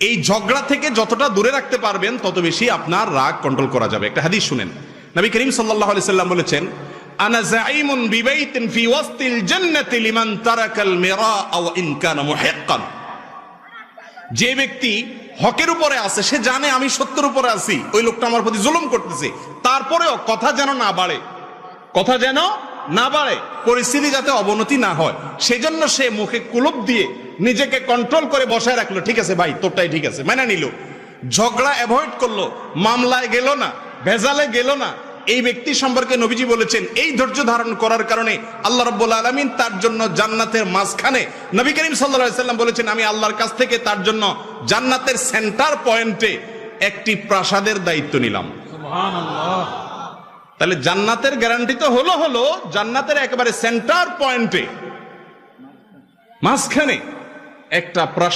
এই ঝগড়া থেকে যতটা দূরে রাখতে পারবেন তত বেশি আপনার রাগ কন্ট্রোল করা যাবে। একটা হাদিস শুনেন, নবী করিম সাল্লাল্লাহু আলাইহি সাল্লাম বলেছেন, আনা যাঈমুন বিবাইতিন ফি ওয়াসতিল জান্নাতি লিমান তারাকাল মিরা ওয়া ইন কানা মুহিক্কান। যে ব্যক্তি হকের উপরে আছে, সে জানে আমি সত্যের উপরে আছি, ওই লোকটা আমার প্রতি জুলুম করতেছে, তারপরেও কথা যেন না বাড়ে, কথা যেন না বাড়ে, পরিস্থিতি যাতে অবনতি না হয়, সেজন্য সে মুখে কুলুপ দিয়ে নিজেকে কন্ট্রোল করে বসায় রাখলো। ঠিক আছে ভাই, তোরটাই ঠিক আছে, মেনে নিল, ঝগড়া অ্যাভয়েড করলো, মামলায় গেল না, ভেজালে গেল না। এই ব্যক্তি সম্পর্কে নবীজি বলেছেন, এই ধৈর্য ধারণ করার কারণে আল্লাহ রাব্বুল আলামিন তার জন্য জান্নাতের মাঝখানে, নবী করিম সাল্লাল্লাহু আলাইহি সাল্লাম বলেছেন, আমি আল্লাহর কাছ থেকে তার জন্য জান্নাতের সেন্টার পয়েন্টে একটি প্রাসাদের দায়িত্ব নিলাম। সুবহানাল্লাহ। তাহলে জান্নাতের গ্যারান্টি তো হলো জান্নাতের একেবারে সেন্টার পয়েন্টে মাঝখানে একটা প্রাসাদ